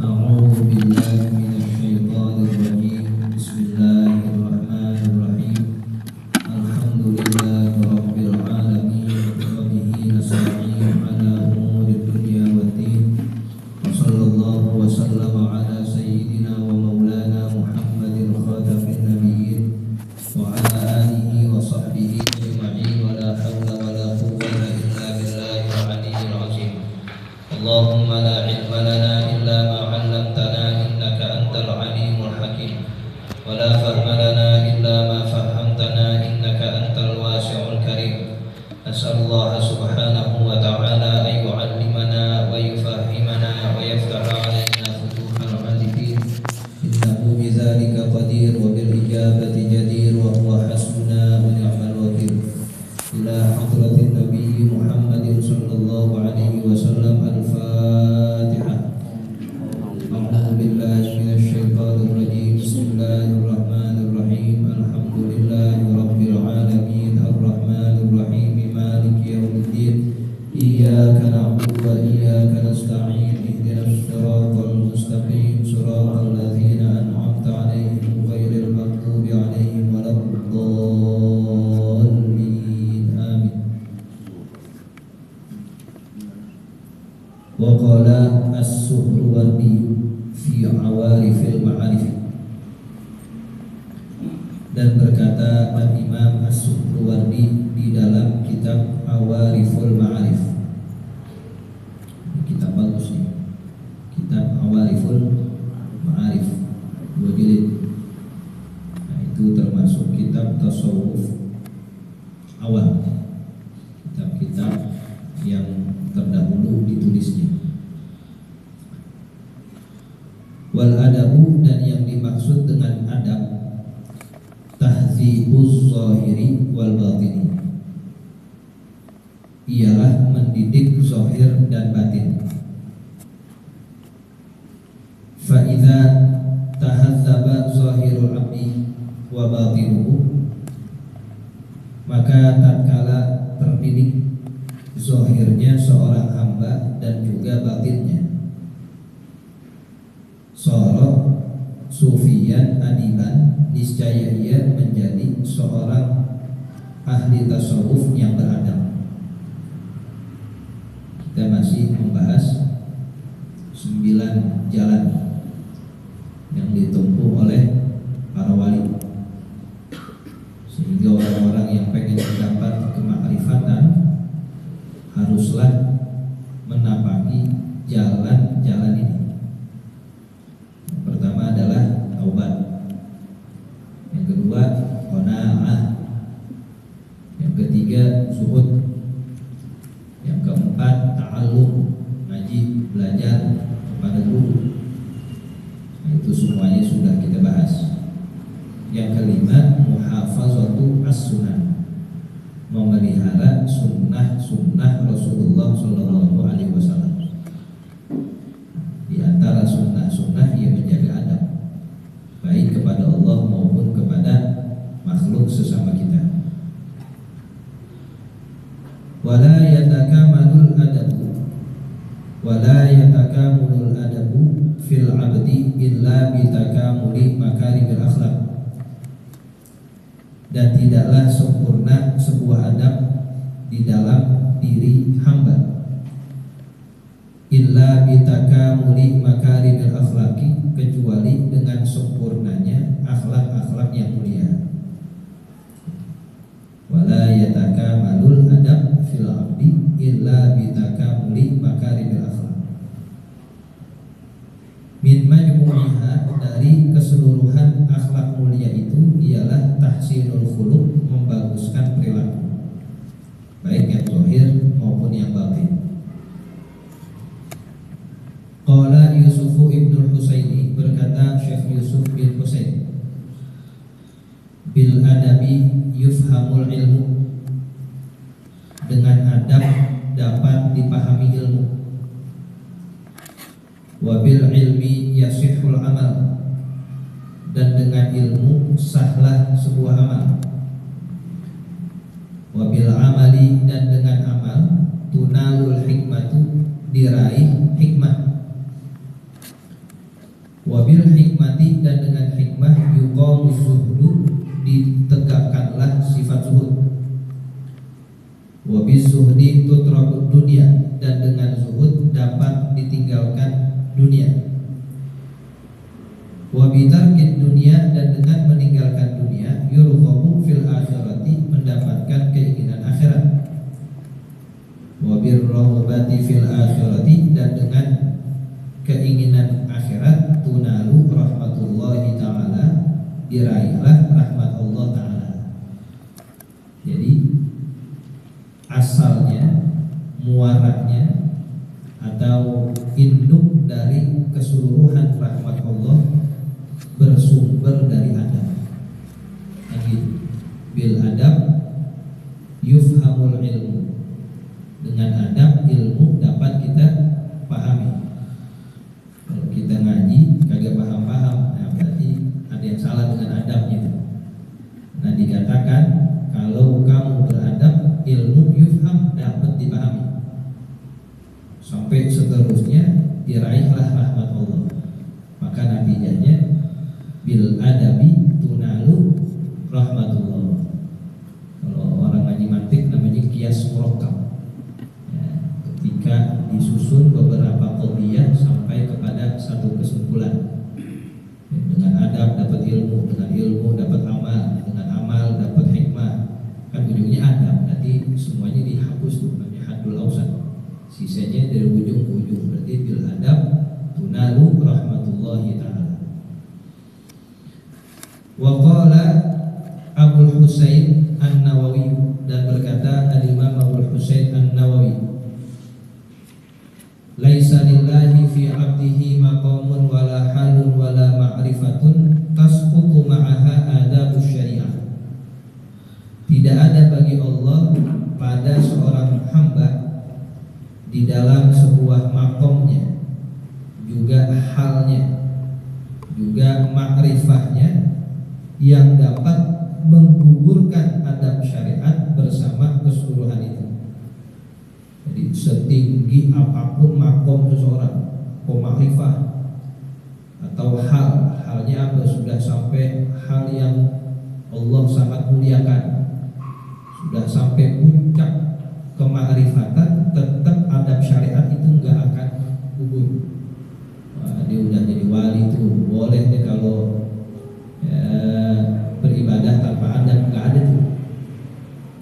أعوذ بالله من الشيطان الرجيم. بسم الله الرحمن الرحيم. الحمد لله رب العالمين وبه نستعين على أمور الدنيا والدين وصلى الله وسلم على سيدنا ومولانا محمد خاتم النبيين وعلى آله وصحبه أجمعين ولا حول ولا قوة إلا بالله العلي العظيم. اللهم لا علم لنا إلا ما علمتنا إنك أنت العليم الحكيم ولا فهم لنا إلا ما فهمتنا إنك أنت الواسع الكريم. أسأل الله سبحانه وتعالى أن يعلمنا ويفهمنا ويفتح علينا فتوح العارفين إنه بذلك قدير وبالإجابة جدير وهو حسبنا ونعم الوكيل. إلى حضرة النبي محمد صلى الله عليه وسلم. الفاتحة. أعوذ بالله من الشيطان الرجيم. بسم الله الرحمن الرحيم. الحمد لله رب العالمين الرحمن الرحيم مالك يوم الدين. إياك نعبد وإياك نستعين. اهدنا الصراط المستقيم صراط الذين أنعمت عليهم غير المغضوب عليهم ولا الضالين. آمين. وقال السهروردي في عوارف المعارف. Dan berkata Imam As-Suhrawardi di dalam kitab Awariful Ma'arif. Kitab bagus nih. Kitab Awariful Ma'arif 2 jilid. Nah, itu termasuk kitab tasawuf awal. Kitab-kitab yang terdahulu ditulisnya. Wal adabu, dan yang dimaksud dengan adab tahdzibuz zahiri wal batini, ialah mendidik zahir dan batin. Fa idza tahadzaba zahirul abdi wa batinuhu, maka tatkala terdidik zahirnya seorang hamba dan juga batinnya, soro sufiyan adiban, niscaya ia menjadi seorang ahli tasawuf yang beradab. Kita masih membahas 9 jalan yang ditempuh oleh para wali, sehingga orang-orang yang pengen mendapat kemakrifatan haruslah menapaki jalan-jalan ini. Yang pertama adalah taubat, yang kedua qanaah, yang ketiga zuhud, yang keempat ta'allum, ngaji, belajar kepada guru. Nah, itu semuanya sudah kita bahas. Yang kelima muhafazatu as-sunan, memelihara sunnah-sunnah Rasulullah Sallallahu Alaihi Wasallam. Di antara sunnah-sunnah yang menjaga adab, baik kepada Allah maupun kepada makhluk sesama kita. Wala yatakamalul adabu fil abdi illa bitakamuli makarimil akhlaq. Dan tidaklah sempurna sebuah adab di dalam diri hamba illa bitakamuli makarimil akhlaqi, kecuali dengan sempurnanya akhlak-akhlak yang mulia. Wala yatakamalul adab fil abdi illa bitakamuli makarimil akhlaq. Min majmu'iha, dari keseluruhan akhlak mulia itu ialah tahsinul khuluq, membaguskan perilaku, baik yang zahir maupun yang batin. Qala Yusufu ibnu Husaini, berkata Syekh Yusuf bin Husain, bil adabi yufhamul ilmu, dengan adab dapat dipahami ilmu. Wabil ilmi yasihul amal, dan dengan ilmu sahlah sebuah amal. Wabil amali, dan dengan amal tunalul hikmatu, diraih hikmah. Wabil hikmati, dan dengan hikmah yuqamu zuhdu, ditegakkanlah sifat zuhud. Wabil zuhdi tutrakud dunia, dan dengan zuhud dapat ditinggalkan dunia. Wabitarkid dunia, dan dengan meninggalkan dunia yurghabu fil akhirati, mendapatkan keinginan akhirat. Wabir rahobati fil akhirati, dan dengan keinginan akhirat tunalu rahmatullahi ta'ala, diraihlah rahmat Allah ta'ala. Jadi asalnya, muaranya atau induk dari keseluruhan rahmat Allah bersumber dari adab. Bil adab yufhamul ilmu, dengan adab ilmu dapat kita pahami. Kalau kita ngaji kagak paham-paham, nah berarti ada yang salah dengan adabnya. Nah dikatakan kalau kamu beradab, ilmu yufham, dapat dipahami. Sampai seterusnya diraihlah rahmat Allah. Maka natijanya bil adabi tunalu rahmatullah. Kalau orang ngaji mantik namanya kias murakkab. Ketika disusun beberapa qadhiyah sampai kepada satu kesimpulan. Dengan adab dapat ilmu, dengan ilmu dapat amal, dengan amal dapat hikmah. Kan ujungnya adab, nanti semuanya dihapus tuh, namanya haddul awsat. Sisanya dari ujung ke ujung, berarti bil adab tunalu rahmatullahi ta'ala. Wa qala Abul Husain An-Nawawi, dan berkata Al-Imam Abul Husain An-Nawawi, laisa lillahi fi 'abdihi maqamun wala halun wala ma'rifatun tasqutu ma'aha adabus syariah. Tidak ada bagi Allah pada seorang hamba di dalam sebuah maqamnya, juga halnya, juga ma'rifahnya, yang dapat menggugurkan adab syariat bersama keseluruhan itu. Jadi setinggi apapun makom seseorang, ma'rifah atau halnya apa, sudah sampai hal yang Allah sangat muliakan, sudah sampai puncak kemakrifatan, tetap adab syariat itu nggak akan gugur. Dia udah jadi wali tuh, boleh deh kalau beribadah tanpa adab, nggak ada tuh.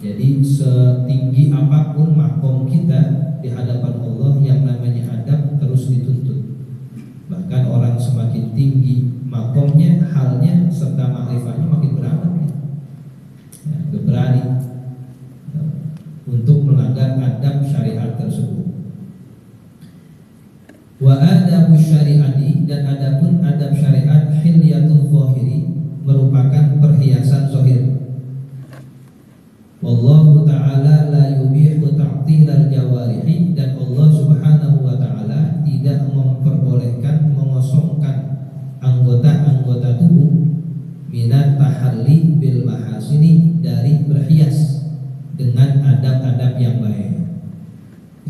Jadi setinggi apapun makom kita di hadapan Allah, yang namanya adab terus dituntut. Bahkan orang semakin tinggi makomnya, halnya, serta makrifahnya, makin beradab ya, berani untuk melanggar adab syariat tersebut. Wa adabu syariati, dan adapun adab syariat hilyatul zahiri, merupakan perhiasan zahir. Wallahu ta'ala la yubihu ta'tilal jawarihi, dan Allah subhanahu wa ta'ala tidak memperbolehkan mengosongkan anggota-anggota tubuh minat tahalli bil mahasini, dari berhias dengan adab-adab yang baik.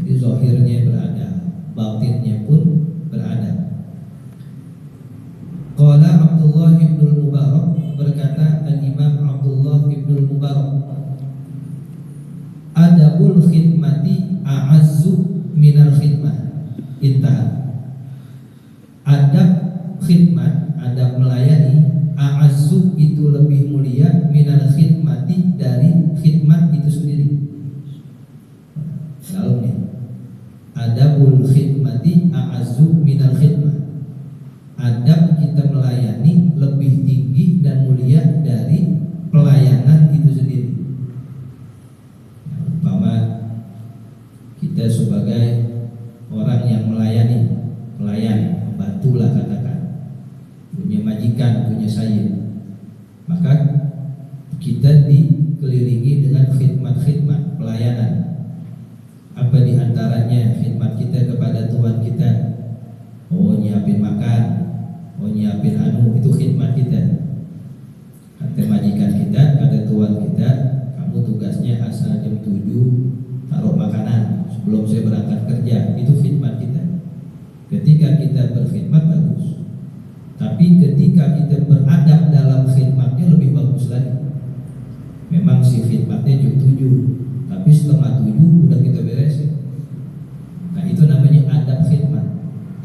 Jadi zahirnya beradab, batinnya pun beradab. Qala Abdullah ibn Mubarak, berkata Al-Imam Abdullah ibn Mubarak, adabul khidmati a'azzu minal khidmah. Intah. Adab khidmat, adab melayani, a'azzu itu lebih mulia, minal khidmati, dari khidmat itu sendiri. Lalu nih, adabul khidmati a'azzu minal khidmah. Adab kita melayani lebih tinggi dan mulia dari pelayanan itu sendiri. Umpama kita sebagai orang yang melayani, pelayan, membantu lah katakan, punya majikan, punya sayyid, maka kita dikelilingi dengan khidmat-khidmat pelayanan. Apa diantaranya khidmat kita kepada Tuhan kita? Oh, nyiapin makan, oh nyiapin itu khidmat kita. Kata majikan kita, kata Tuhan kita, kamu tugasnya asal jam 7 taruh makanan sebelum saya berangkat kerja. Itu khidmat kita. Ketika kita berkhidmat bagus,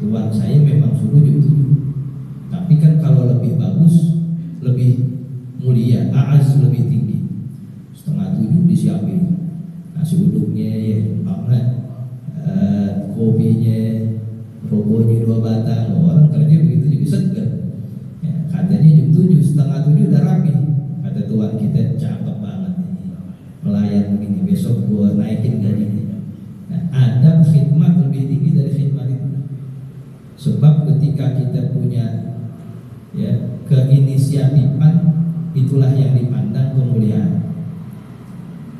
tuan saya memang suruh jam 7, tapi kan kalau lebih bagus, lebih mulia, aaz, lebih tinggi, setengah 7 disiapin nasi uduknya ya, kopinya, robohnya 2 batang. Orang kerja begitu juga segar ya, katanya jam 7, setengah 7 udah rapi. Kata tuan kita, cakep banget ini pelayan begini, besok gua naikin gajinya. Nah, adab khidmat lebih tinggi dari khidmat itu. Sebab ketika kita punya ya keinisiatifan, itulah yang dipandang kemuliaan.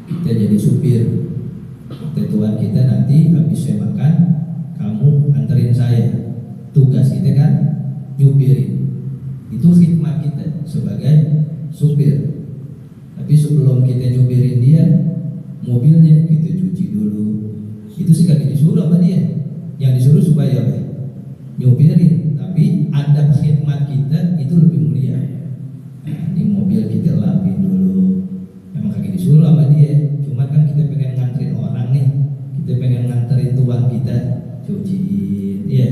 Kita jadi supir, kata tuan kita, nanti habis saya makan kamu anterin saya. Tugas kita kan nyupirin, itu khidmat kita sebagai supir. Tapi sebelum kita nyupirin dia, mobilnya kita cuci dulu. Itu sih kagak disuruh sama dia, yang disuruh supaya apa? Nyupirin. Tapi adab khidmat kita itu lebih mulia. Nah, ini mobil kita lapin dulu, emang kagak disuruh sama dia. Cuma kan kita pengen nganterin orang nih, kita pengen nganterin tuan kita, cuciin, ya,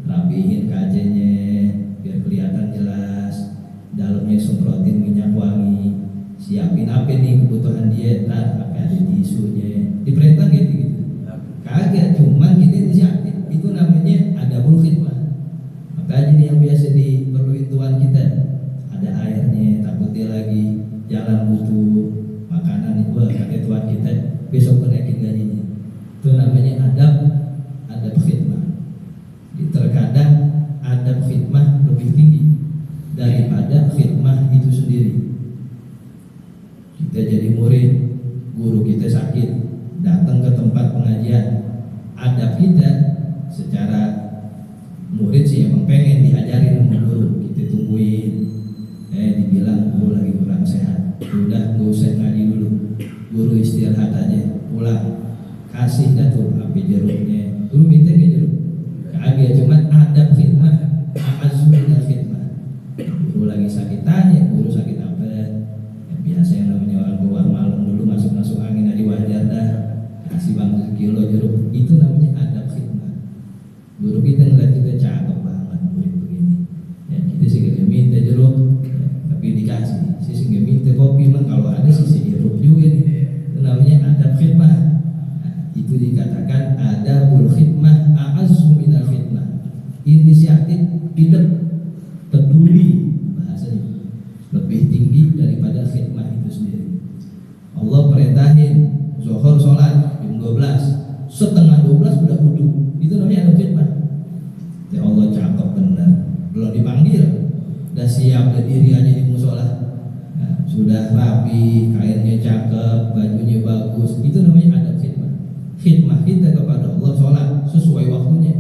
rapihin kacanya biar kelihatan jelas, dalamnya semprotin minyak wangi, siapin apa nih kebutuhan dia, apa ada tisunya, diperintah gitu. Kagak, cuman kita inisiatif, itu namanya adabul khidmah. Makanya ini yang biasa diperluin tuan kita, ada airnya, takut dia lagi jalan butuh makanan itu, kata tuan kita besok naikin gajinya. Itu namanya adab khidmah. Terkadang adab khidmah lebih tinggi daripada khidmah itu sendiri. Kita jadi murid, guru kita sakit, datang ke tempat pengajian, adab kita secara murid sih emang pengen diajarin sama guru, kita tungguin, dibilang guru lagi kurang sehat, udah gak usah ngaji dulu, guru istirahat aja, pulang, kasih dah tuh api jeruknya, guru minta ke jeruk, kagak, cuman adab khidmah, azumina khidmah. Guru lagi sakit tanya, guru sakit apa? Ya, biasa yang namanya orang keluar malam dulu masuk angin di wajar dah, kasih bang sekilo jeruk, itu namanya adab khidmah. Guru kita ngeliat kita cakep banget murid begini, ya kita sih gak minta jeruk, ya, tapi dikasih, sih gak minta kopi, mah kalau ada sih jeruk juga nih, itu namanya adab khidmah. Nah, itu dikatakan adabul khidmah a'azzu minal khidmah, inisiatif, tidak peduli, bahasanya lebih tinggi daripada khidmah itu sendiri. Allah perintahin zuhur sholat jam 12, setengah 12 udah wudu, itu namanya adab khidmah. Ya Allah, cakep benar, belum dipanggil udah siap berdiri aja di musola, nah, sudah rapi, kainnya cakep, bajunya bagus, itu namanya adab khidmah. Khidmah kita kepada Allah sholat sesuai waktunya,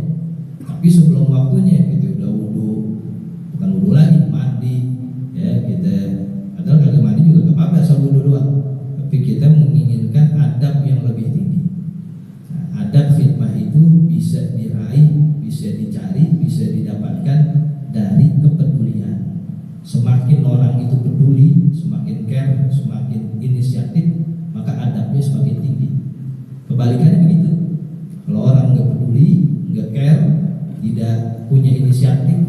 tapi sebelum waktunya itu udah wudu, bukan wudu lagi, mandi, ya kita padahal kagak mandi juga gak apa-apa, asal wudu doang, tapi kita menginginkan adab yang lebih tinggi. Nah, adab khidmah itu bisa diraih, bisa dicari, bisa didapatkan dari kepedulian. Semakin orang itu peduli, semakin care, semakin inisiatif, maka adabnya semakin tinggi. Kebalikannya begitu, kalau orang nggak peduli, nggak care, tidak punya inisiatif,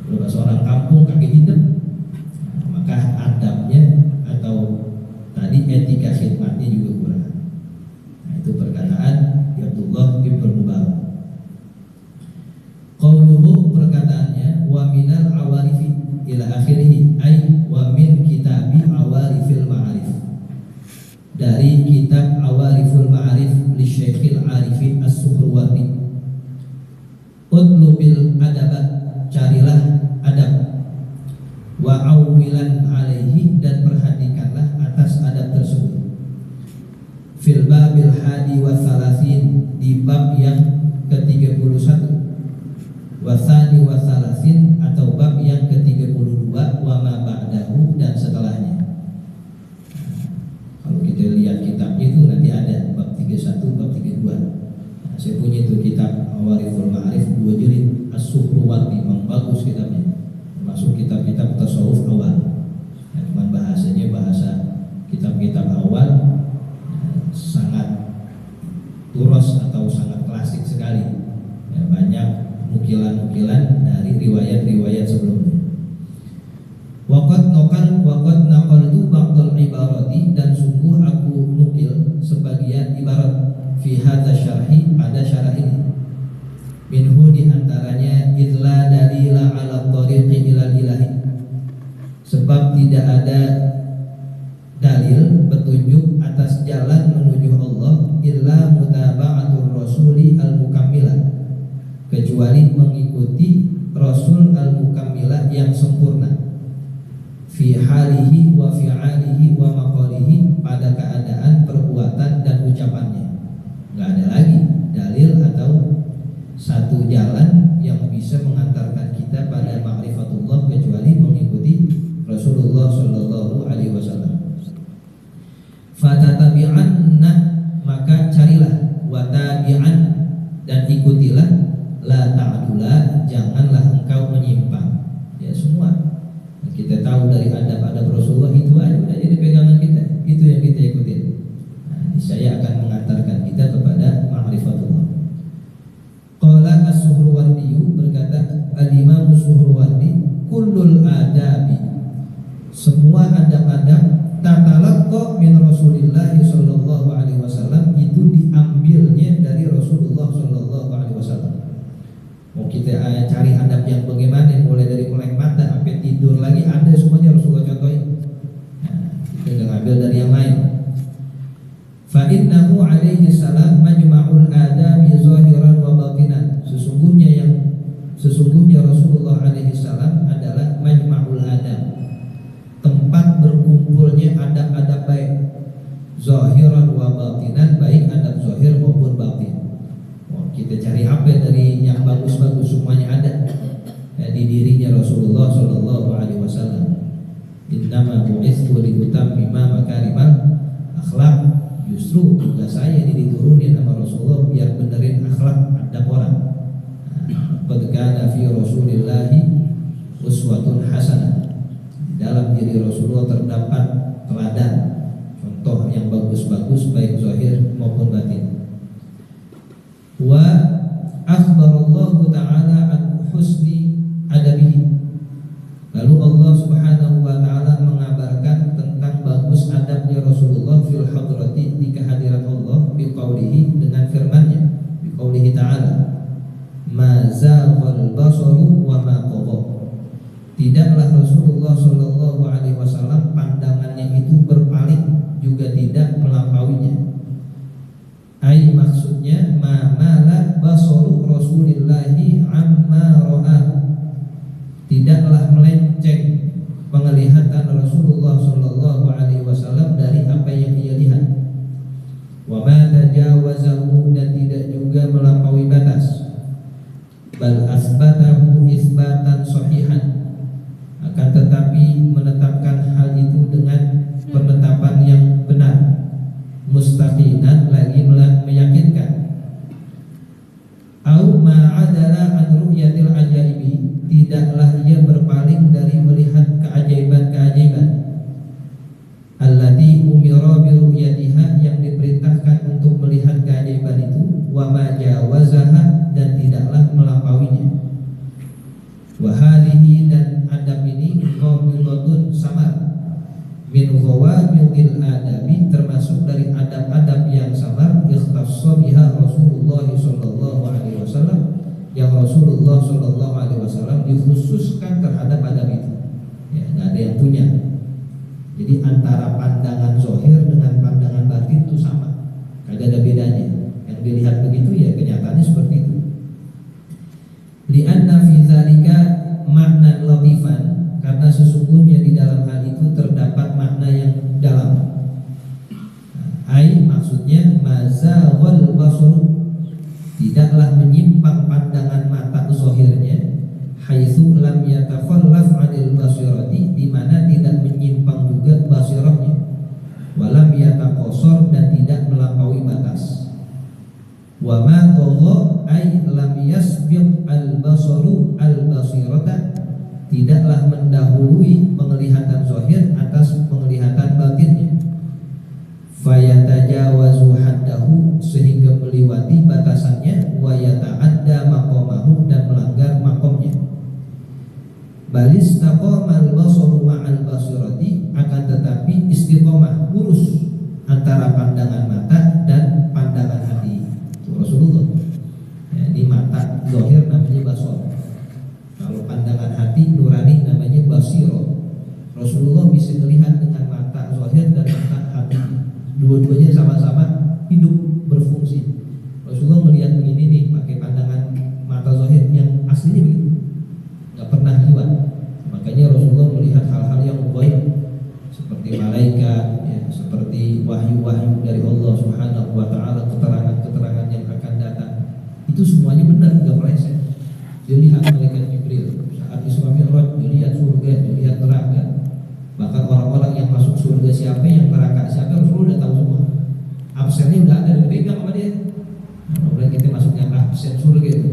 kalau seorang kampung kaki hidup, maka adabnya atau tadi etika khidmatnya juga kurang. Nah, itu perkataan Abdullah bin Mubarak. Qauluhu, perkataannya, wa minal awarifi ila akhirih, ay wa min kitabi awarifil ma'arif, dari kitab Awariful Ma'arif li Syekhil Arifin As-Suhrawardi. Utlubil adabat, carilah adab, wa awwilan alaihi, dan perhatikanlah atas adab tersebut. Fil babil hadi wa thalathin, di bab yang ke-31, wa thani wa thalathin, atau bab yang ke-32, wa ma ba'dahu, dan setelahnya. Kalau kita lihat kitabnya itu nanti ada bab 31, bab 32. Nah, saya punya itu kitab Awariful Ma'arif 2 jilid, As-Suhrawardi, memang bagus kitabnya, termasuk kitab-kitab tasawuf awal. Nah, cuman bahasanya bahasa kitab-kitab awal, sangat turos atau sangat klasik sekali. Ya, banyak nukilan-nukilan dari riwayat-riwayat sebelumnya. Waqad naqaltu ba'dal ibarati, dan sungguh aku nukil sebagian ibarat fi hadza syarhi, pada syarah ini. Minhu, di antaranya, idla dalila ala tariqi ilal ilahi, sebab tidak ada dalil petunjuk atas jalan menuju Allah, illa mutaba'atur rasuli al-mukammilah, kecuali mengikuti Rasul al-mukammilah yang sempurna, fi halihi wa fi'alihi wa maqalihi, pada keadaan, perbuatan, dan ucapannya. Nggak ada lagi dalil atau satu jalan yang bisa mengantarkan kita pada ma'rifatullah kecuali mengikuti Rasulullah Shallallahu Alaihi Wasallam. Fatatabi'anna, maka carilah, watabi'an, dan ikutilah, la ta'dula, janganlah engkau menyimpang. Ya, semua kita tahu dari adab-adab Rasulullah itu aja udah jadi pegangan kita, itu yang kita ikutin. Nah, saya akan mengantarkan kita kepada ma'rifatullah. Qala as-Suhrawardi, berkata al-Imam Suhrawardi, kullul adabi, semua adab-adab, tatalaqqa min Rasulillah sallallahu alaihi wasallam, itu diambilnya dari Rasulullah sallallahu alaihi wasallam. Mau kita cari adab yang bagaimana, mulai dari melek mata sampai tidur lagi, ada semuanya Rasulullah contohin. Nah, kita ngambil dari yang lain. Fa innahu alaihi salam majma'ul adabi zahiran wa batinan, sesungguhnya Rasulullah alaihi salam adalah majma'ul adab, tempat berkumpulnya adab-adab baik, zahiran wa batinan, baik adab zahir maupun batin. Kita cari apa dari yang bagus-bagus, semuanya ada di dirinya Rasulullah Sallallahu Alaihi Wasallam. Innama bu'itsu liutammima makarimal akhlak, justru tugas saya ini diturunin sama Rasulullah biar benerin akhlak adab orang. Qad kana fi Rasulillahi uswatun hasanah, dalam diri Rasulullah terdapat teladan, contoh yang bagus-bagus baik zahir maupun batin. Wa akhbarallahu ta'ala an husni adabihi, lalu Allah subhanahu wa ta'ala mengabarkan tentang bagus adabnya Rasulullah fil hadrati, di kehadiran Allah, biqaulihi, dengan firman-Nya, biqaulihi ta'ala, ma zaghal basaru wa ma tagha, tidaklah Rasulullah sallallahu alaihi wasallam pandangannya itu berpaling, juga tidak melampauinya. Ai, maksudnya ma'ala basaru Rasulillahi amma ra'a, tidaklah melenceng penglihatan Rasulullah sallallahu alaihi wasallam dari apa yang ia lihat. Wa ma tajawazahu, dan tidak juga melampaui batas. Bal asbatahu isbatan sahihan, akan tetapi menetapkan hal itu dengan penetapan yang benar, mustaqinan, lagi meyakinkan. Au ma'adala an ru'yatil ajaibi, tidaklah ia berpaling dari melihat keajaiban-keajaiban. Allati umira bi ru'yatiha, yang diperintahkan untuk melihat keajaiban itu. Wa ma jawazaha, dan tidaklah melampauinya. Wa hadhihi, dan adab ini qamilatun samar, min ghawamil adabi, termasuk dari adab-adab yang samar, ikhtassa biha Rasulullah sallallahu alaihi wasallam, yang Rasulullah sallallahu alaihi wasallam dikhususkan terhadap adab itu. Ya, enggak ada yang punya. Jadi antara pandangan zahir dengan pandangan batin itu sama, kagak ada bedanya. Yang dilihat begitu ya kenyataannya seperti itu. Li'anna fi dzalika makna latifan, karena sesungguhnya di dalam hal itu terdapat makna yang dalam. Ai, maksudnya mazaghal basar, tidaklah menyimpang pandangan mata zahirnya, haitsu lam yatakhallaf 'anil basirati, di mana tidak menyimpang juga basirahnya, walam yataqassar, dan tidak melampaui batas. Wa ma tagha ay lam yasbiq al-basaru al-basirata, tidaklah mendahului penglihatan zahir atas penglihatan batinnya. Fayatajawazu haddahu, sehingga meliwati batasannya, wa yata'adda maqamahu, dan melanggar Balis taqamal basaru ma'al basirati, akan tetapi istiqomah lurus antara pandangan mata dan pandangan hati. Itu Rasulullah. Ya, ini mata zahir namanya basar. Kalau pandangan hati nurani namanya basiro. Rasulullah bisa melihat dengan mata zahir dan mata hati. Dua-duanya sama-sama hidup berfungsi. Rasulullah melihat begini nih pakai pandangan mata zahir yang aslinya begitu. Nggak pernah lewat. Makanya Rasulullah melihat hal-hal yang gaib seperti malaikat, ya, seperti wahyu-wahyu dari Allah Subhanahu wa taala, keterangan-keterangan yang akan datang. Itu semuanya benar, nggak meleset. Dia lihat malaikat Jibril saat Isra Mi'raj, dia lihat surga, dia lihat neraka. Bahkan orang-orang yang masuk surga siapa, yang neraka siapa, Rasulullah udah tahu semua. Absennya udah ada, dipegang sama dia. Nah, kita masuknya absen surga itu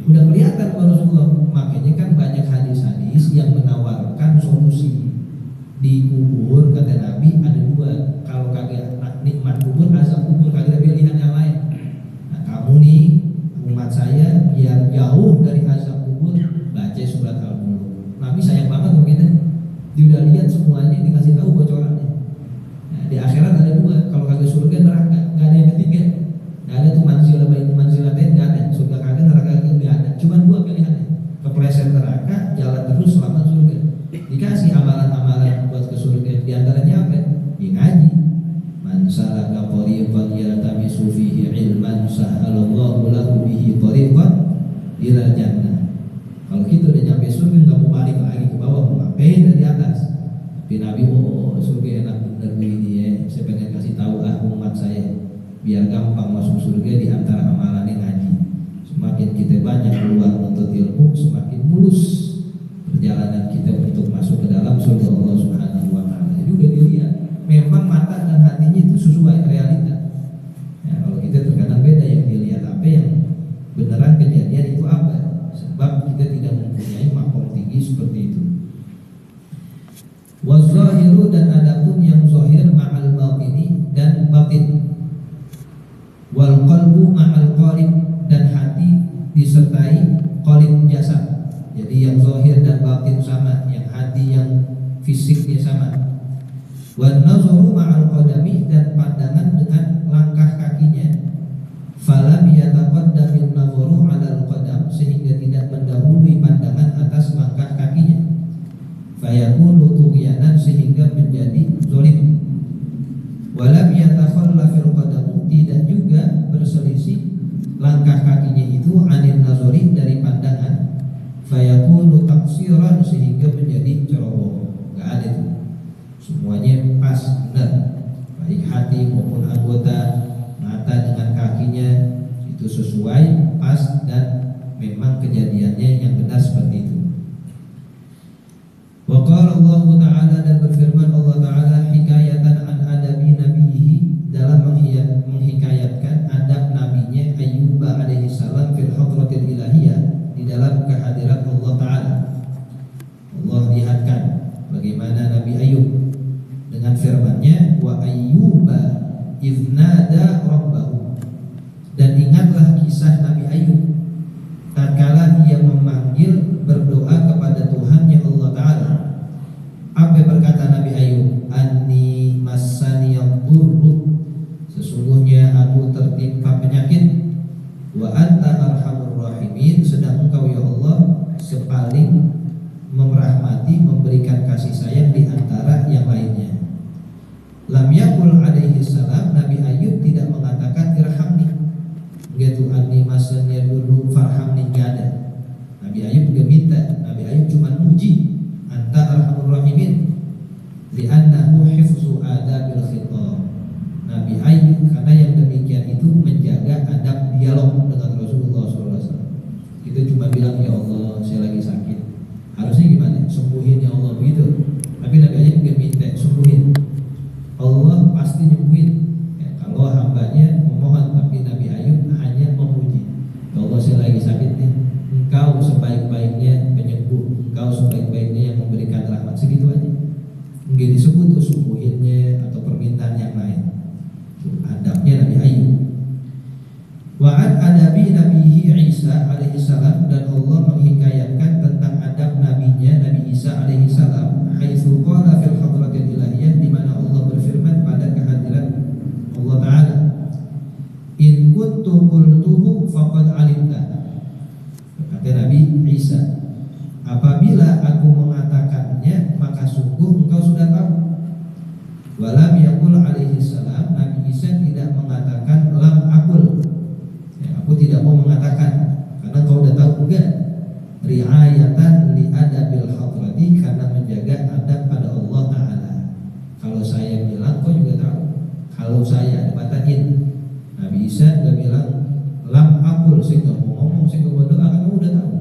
udah kelihatan kepada Rasulullah. Makanya kan banyak hadis-hadis yang menawarkan solusi di kubur. Kata Nabi ada dua, kalau kagak nikmat kubur, azab kubur, kagak pilihan yang lain. Nah, kamu nih umat saya biar jauh dari azab kubur, baca surat Al-Mulk. Nabi sayang banget mungkin, dia udah lihat semuanya, dikasih tahu bocorannya. Nah, di akhirat ada dua, kalau kagak surga neraka, nggak ada yang ketiga. Nggak ada tuh manzilah baik manzilatain, nggak ada. Surga kagak, neraka kagak, nggak ada. Cuma dua pilihannya, kepleset neraka, jalan terus selamat surga. Dikasih amalan-amalan buat ke surga. Di antaranya apa? Di ngaji. Man salaka tariqan yaltamisu fihi ilman sahhalallahu lahu bihi tariqan ila jannah. Kalau kita udah nyampe surga nggak mau balik lagi ke bawah, mau ngapain dari atas? Tapi Nabi, oh surga enak bener begini ya. Saya pengen kasih tahu umat saya biar gampang masuk surga. Di antara amalannya ngaji. Semakin kita banyak keluar untuk ilmu, semakin mulus perjalanan kita untuk masuk ke dalam surga Allah Subhanahu wa taala. Jadi udah dilihat, memang mata dan hatinya itu sesuai realita. Ya, kalau kita terkadang beda, yang dilihat apa, yang beneran kejadian itu apa. Sebab kita tidak mempunyai makom tinggi seperti itu. Wazahiru, dan adapun yang zahir ma'al batini, dan batin. Wal qalbu ma'al qalib, dan hati disertai qalib jasad. Jadi yang zahir dan batin sama, yang hati yang fisiknya sama. Wan nazaru ma'al qadami, dan pandangan dengan langkah kakinya. Falam yataqaddamin nazaru 'alal qadam, sehingga tidak mendahului pandangan atas langkah kakinya. Fayakunu tughyanan, sehingga menjadi zalim. Walam yatakhallafil qadamu, tidak juga berselisih langkah kakinya itu anil nazari, dari pandangan. Fayakunu taksiran, sehingga menjadi ceroboh. Gak ada itu, semuanya pas benar, baik hati maupun anggota, mata dengan kakinya itu sesuai, pas, dan memang kejadiannya yang benar seperti itu. Wa qala Allah Ta'ala, dan berfirman Allah Ta'ala hikayatan an adabi nabihi, dalam menghikayatkan adab nabinya Ayyub alaihi salam fil hadratil ilahiyah, di dalam kehadiran Allah Ta'ala. Allah lihatkan bagaimana Nabi Ayub dengan firman-Nya, wa ayyuba iznada rabbahu, dan ingatlah kisah Nabi Ayub tatkala ia memanggil, berdoa kepada Tuhannya Allah Ta'ala. Apa berkata Nabi Ayub? Anni massaniyad durru, sesungguhnya aku tertimpa penyakit. Wa anta arhamur rahimin, sedang engkau ya Allah sepaling merahmati, memberikan kasih sayang di antara yang lainnya. Lam yakul alaihi salam, Nabi Ayub tidak mengatakan irhamni, begitu anni masanya dulu farhamni, gak ada. Nabi Ayub gak minta, Nabi Ayub cuma muji, anta arhamur rahimin, li'annahu hifzu adabil khitab. Nabi Ayub karena yang demikian itu menjaga adab dialog dengan Rasulullah SAW. Kita cuma bilang, ya Allah saya lagi sakit, harusnya gimana? Sembuhin ya Allah, begitu. Tapi Nabi Ayub gak minta sembuhin, Allah pasti nyembuhin ya, kalau hambanya memohon. Tapi Nabi Ayub hanya memuji, ya Allah saya lagi sakit nih, engkau sebaik-baiknya penyembuh, engkau sebaik-baiknya yang memberikan rahmat. Segitu aja, nggak disebut tuh sembuhinnya atau permintaan yang lain. Adabnya Nabi Ayub. Wa'ad adabi nabihi Isa alaihi salam, dan Allah menghikayatkan tentang adab nabinya Nabi Isa Nabi Isa. Apabila aku mengatakannya, maka sungguh engkau sudah tahu. Walam yaqul alaihi salam, Nabi Isa tidak mengatakan lam aqul, ya, aku tidak mau mengatakan, karena kau udah tahu. Enggak, riayatan li adabil hadrati, karena menjaga adab pada Allah Ta'ala. Kalau saya bilang kau juga tahu, kalau saya dibatakin. Nabi Isa udah bilang lam aqul, saya nggak mau ngomong, saya nggak mau doa, kamu udah tahu.